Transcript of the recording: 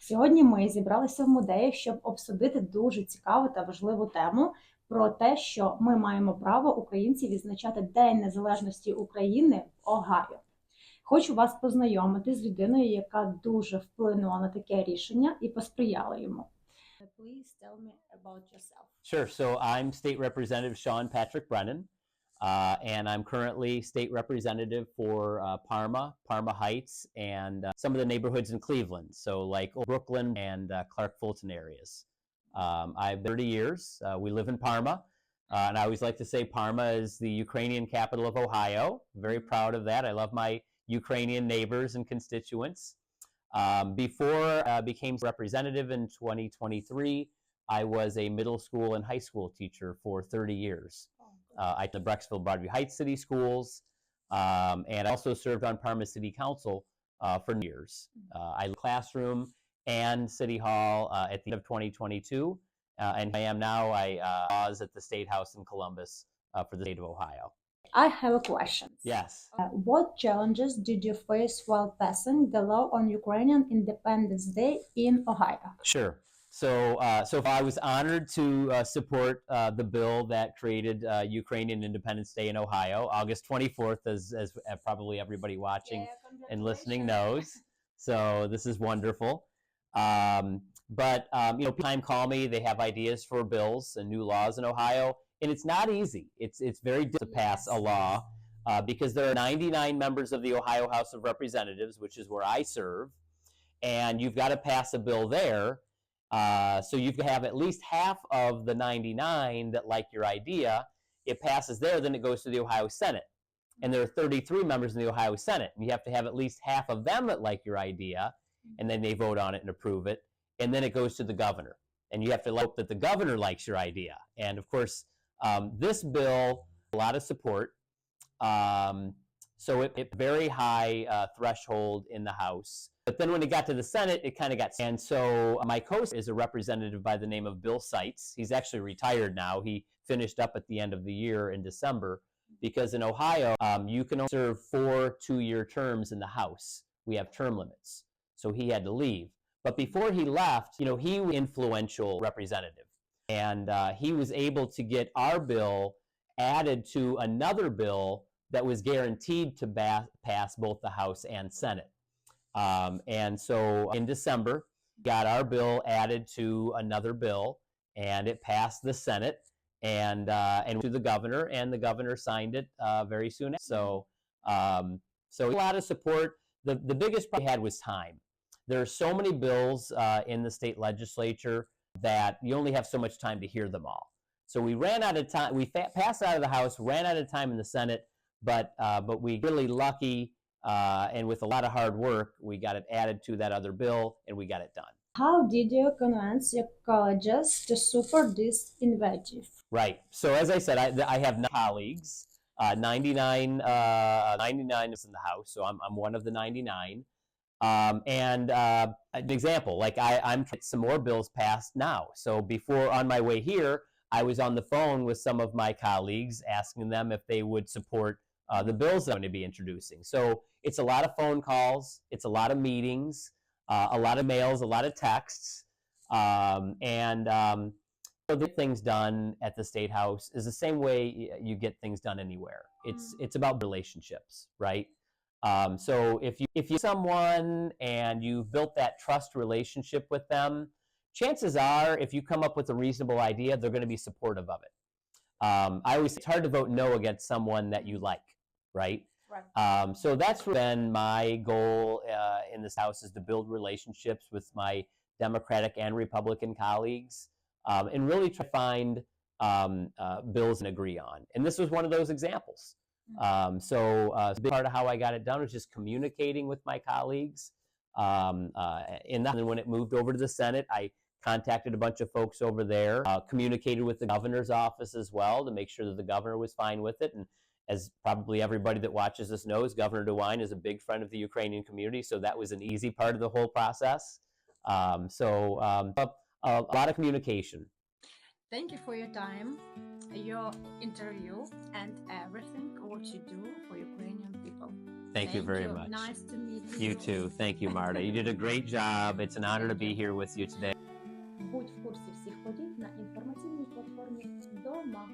Сьогодні ми зібралися в Модеї, щоб обсудити дуже цікаву та важливу тему про те, що ми маємо право, українці, відзначати День Незалежності України в Огайо. Хочу вас познайомити з людиною, яка дуже вплинула на таке рішення і посприяла йому. Please tell me about yourself. Sure. So I'm State Representative Šon Pàtrīk Brенnan, and I'm currently State Representative for Parma Heights, and some of the neighborhoods in Cleveland, so like Brooklyn and Clark Fulton areas. I've been 30 years. We live in Parma, and I always like to say Parma is the Ukrainian capital of Ohio. Very proud of that. I love my Ukrainian neighbors and constituents. Before I became representative in 2023, I was a middle school and high school teacher for 30 years. I taught the Brecksville Broadview Heights City Schools, and I also served on Parma City Council for years. I classroom and City Hall at the end of 2022, and I am now. I was at the State House in Columbus for the state of Ohio. I have a question. Yes. What challenges did you face while passing the law on Ukrainian Independence Day in Ohio? Sure. So I was honored to support the bill that created Ukrainian Independence Day in Ohio, August 24th, as probably everybody watching and listening knows. So this is wonderful. But time call me. They have ideas for bills and new laws in Ohio, and it's not easy. It's very difficult to pass a law because there are 99 members of the Ohio House of Representatives, which is where I serve, and you've got to pass a bill there. So you have at least half of the 99 that like your idea. It passes there, then it goes to the Ohio Senate. And there are 33 members in the Ohio Senate, and you have to have at least half of them that like your idea, and then they vote on it and approve it. And then it goes to the governor, and you have to hope that the governor likes your idea. And of course, this bill, a lot of support. So it very high threshold in the House. But then when it got to the Senate, it kind of got... And so my co-sponsor is a representative by the name of Bill Seitz. He's actually retired now. He finished up at the end of the year in December, because in Ohio, you can only serve 4 two-year terms in the House. We have term limits. So he had to leave. But before he left, he was an influential representative. And he was able to get our bill added to another bill that was guaranteed to pass both the House and Senate. And so in December, got our bill added to another bill, and it passed the Senate and to the governor, and the governor signed it very soon. So a lot of support. The biggest problem we had was time. There are so many bills in the state legislature that you only have so much time to hear them all. So we ran out of time. We passed out of the House, ran out of time in the Senate, but we really lucky. And with a lot of hard work, we got it added to that other bill, and we got it done. How did you convince your colleagues to support this initiative? Right. So as I said, I have 9 colleagues. 99 is in the House, so I'm one of the 99. And an example, like I'm trying to get some more bills passed now. So before, on my way here, I was on the phone with some of my colleagues, asking them if they would support the bills that I'm going to be introducing. So it's a lot of phone calls, it's a lot of meetings, a lot of mails, a lot of texts, so the things done at the State House is the same way you get things done anywhere. It's about relationships, right? So if you someone and you've built that trust relationship with them, chances are if you come up with a reasonable idea, they're going to be supportive of it. I always say it's hard to vote no against someone that you like, right? Right. So that's been my goal in this House, is to build relationships with my Democratic and Republican colleagues, and really try to find bills and agree on. And this was one of those examples. So a big part of how I got it done was just communicating with my colleagues. And then when it moved over to the Senate, I contacted a bunch of folks over there, communicated with the governor's office as well to make sure that the governor was fine with it. And as probably everybody that watches this knows, Governor DeWine is a big friend of the Ukrainian community, so that was an easy part of the whole process. A lot of communication. Thank you for your time, your interview, and everything what you do for Ukrainian people. Thank you very much. Nice to meet you. You too. Thank you, Marta. You did a great job. It's an honor to be here with you today. Будь в курсі всіх подій на інформаційній платформі «Дома».